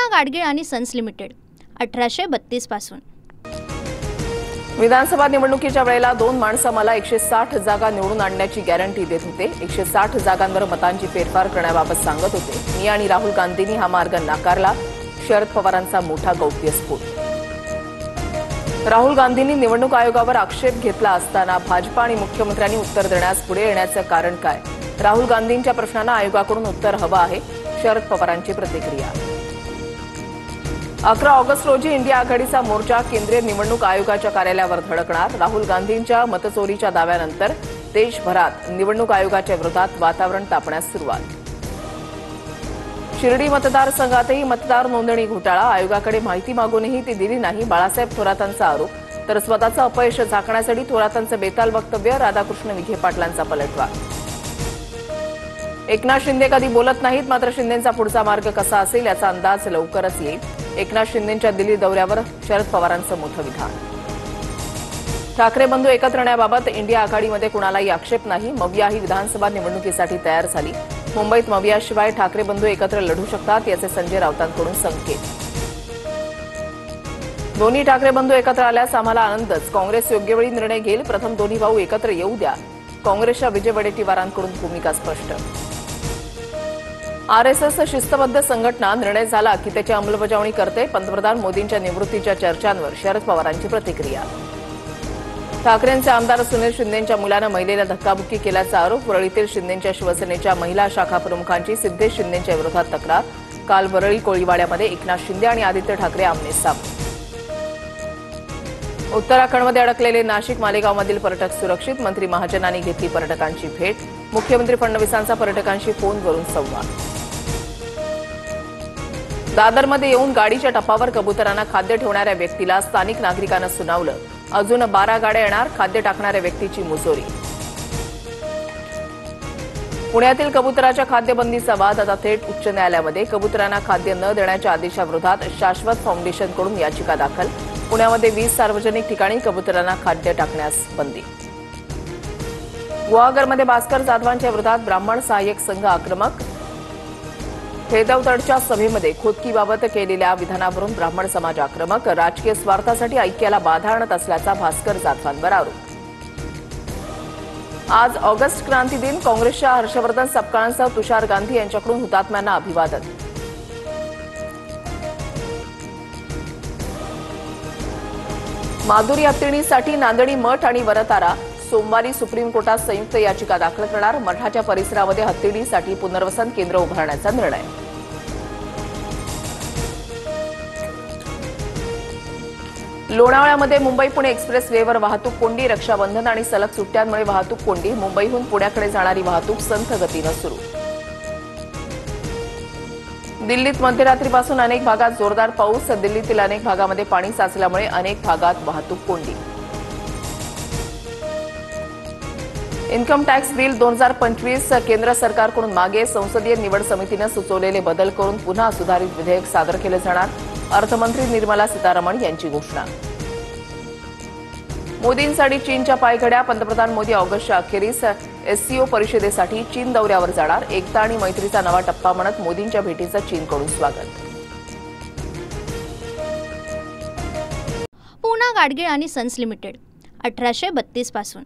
पूना गाडगीळ आणि sons limited 1832 पासून। विधानसभा निवडणुकीच्या वेळेला दोन माणसं मला 160 जागा निवडून आणण्याची गॅरंटी देत होते। 160 जागांवर मतांची फेरफार करण्याबाबत सांगत होते। मी आणि राहुल गांधींनी हा मार्ग नाकारला। शरद पवारांचा मोठा गौप्यस्फोट। राहुल गांधींनी निवडणूक आयोगावर आक्षेप घेतला असताना भाजपा आणि मुख्यमंत्र्यांनी उत्तर देण्यास पुढे येण्याचं कारण काय? राहुल गांधींच्या प्रश्नांना आयोगाकडून उत्तर हवं आहे। शरद पवारांची प्रतिक्रिया। 11 ऑगस्ट रोजी इंडिया आघाडीचा मोर्चा केंद्रीय निवडणूक आयोगाच्या कार्यालयावर धडकणार। राहुल गांधींच्या मतचोरीच्या दाव्यानंतर देशभरात निवडणूक आयोगाच्या विरोधात वातावरण तापण्यास सुरुवात। शिर्डी मतदारसंघातही मतदार नोंदणी घोटाळा। आयोगाकडे माहिती मागूनही ती दिली नाही, बाळासाहेब थोरातांचा आरोप। तर स्वतःचं अपयश झाकण्यासाठी थोरातांचं बेताल वक्तव्य। राधाकृष्ण विखे पाटलांचा पलटवार। एकनाथ शिंदे कधी बोलत नाहीत, मात्र शिंदेंचा पुढचा मार्ग कसा असेल याचा अंदाज लवकरच येईल। एकनाथ शिंदेंच्या दिल्ली दौऱ्यावर शरद पवारांचं मोठं विधान। ठाकरे बंधू एकत्र येण्याबाबत इंडिया आघाडीमध्ये कुणालाही आक्षेप नाही। मविया ही विधानसभा निवडणुकीसाठी तयार झाली। मुंबईत मवियाशिवाय ठाकरे बंधू एकत्र लढू शकतात याचे संजय राऊतांकडून संकेत। दोन्ही ठाकरे बंधू एकत्र आल्यास आम्हाला आनंदच। काँग्रेस योग्य वेळी निर्णय घेईल। प्रथम दोन्ही भाऊ एकत्र येऊ द्या। काँग्रेसच्या विजय वडेट्टीवारांकडून भूमिका स्पष्ट। आरएसएस शिस्तबद्ध संघटना, निर्णय झाला की त्याची अंमलबजावणी करते। पंतप्रधान मोदींच्या निवृत्तीच्या चर्चांवर शरद पवारांची प्रतिक्रिया। ठाकरेंचे आमदार सुनील शिंदेंच्या मुलानं महिलेला धक्काबुक्की केल्याचा आरोप। वरळीतील शिंदेंच्या शिवसेनेच्या महिला शाखा प्रमुखांची सिद्धेश शिंदेंच्या विरोधात तक्रार। काल वरळी कोळीवाड्यामध्ये एकनाथ शिंदे आणि आदित्य ठाकरे आमने-सामने। उत्तराखंडमध्ये अडकलेले नाशिक मालेगावमधील पर्यटक सुरक्षित। मंत्री महाजनांनी घेतली पर्यटकांची भेट। मुख्यमंत्री फडणवीसांचा पर्यटकांशी फोनवरून संवाद। दादरमध्ये येऊन गाडीच्या टपावर कबुतरांना खाद्य ठेवणाऱ्या व्यक्तीला स्थानिक नागरिकांना सुनावलं। अजून 12 गाड्या येणार, खाद्य टाकणाऱ्या व्यक्तीची मुजोरी। पुण्यातील कबुतराच्या खाद्यबंदीचा वाद आता थेट उच्च न्यायालयामध्ये। कबुतरांना खाद्य न देण्याच्या आदेशाविरोधात शाश्वत फाउंडेशनकडून याचिका दाखल। पुण्यामध्ये 20 सार्वजनिक ठिकाणी कबुतरांना खाद्य टाकण्यास बंदी। गुहागरमध्ये भास्कर जाधवांच्या विरोधात ब्राह्मण सहाय्यक संघ आक्रमक। फेदवतडच्या सभेमध्ये खोदकीबाबत केलेल्या विधानावरून ब्राह्मण समाज आक्रमक। राजकीय स्वार्थासाठी ऐक्याला बाधा आणत असल्याचा भास्कर जाधवांवर आरोप। आज ऑगस्ट क्रांती दिन। काँग्रेसच्या हर्षवर्धन सपकाळांसह तुषार गांधी यांच्याकडून हुतात्म्यांना अभिवादन। माधुरी हत्तीणीसाठी नांदणी मठ आणि वरतारा सोमवारी सुप्रीम कोर्टात संयुक्त याचिका दाखल करणार। मठाच्या परिसरामध्ये हत्तीणीसाठी पुनर्वसन केंद्र उभारण्याचा निर्णय। लोणावळ्यामध्ये मुंबई पुणे एक्सप्रेस वेवर वाहतूक कोंडी। रक्षाबंधन आणि सलग सुट्ट्यांमुळे वाहतूक कोंडी। मुंबईहून पुण्याकडे जाणारी वाहतूक संथ गतीनं सुरू। दिल्लीत मध्यरात्रीपासून अनेक भागात जोरदार पाऊस। दिल्लीतील अनेक भागामध्ये पाणी साचल्यामुळे अनेक भागात वाहतूक कोंडी। इन्कम टॅक्स बिल 2025 केंद्र सरकारकडून मागे। संसदीय निवड समितीनं सुचवलेले बदल करून पुन्हा सुधारित विधेयक सादर केलं जाणार। अर्थमंत्री निर्मला सीतारामन यांची घोषणा। मोदींसाठी चीनच्या पायघड्या। पंतप्रधान मोदी ऑगस्टच्या अखेरीस एससीओ परिषदेसाठी चीन दौऱ्यावर जाणार। एकता आणि मैत्रीचा नवा टप्पा म्हणत मोदींच्या भेटीचं चीनकडून स्वागत। पूना गाडगीळ आणि सन्स लिमिटेड 1832 पासून।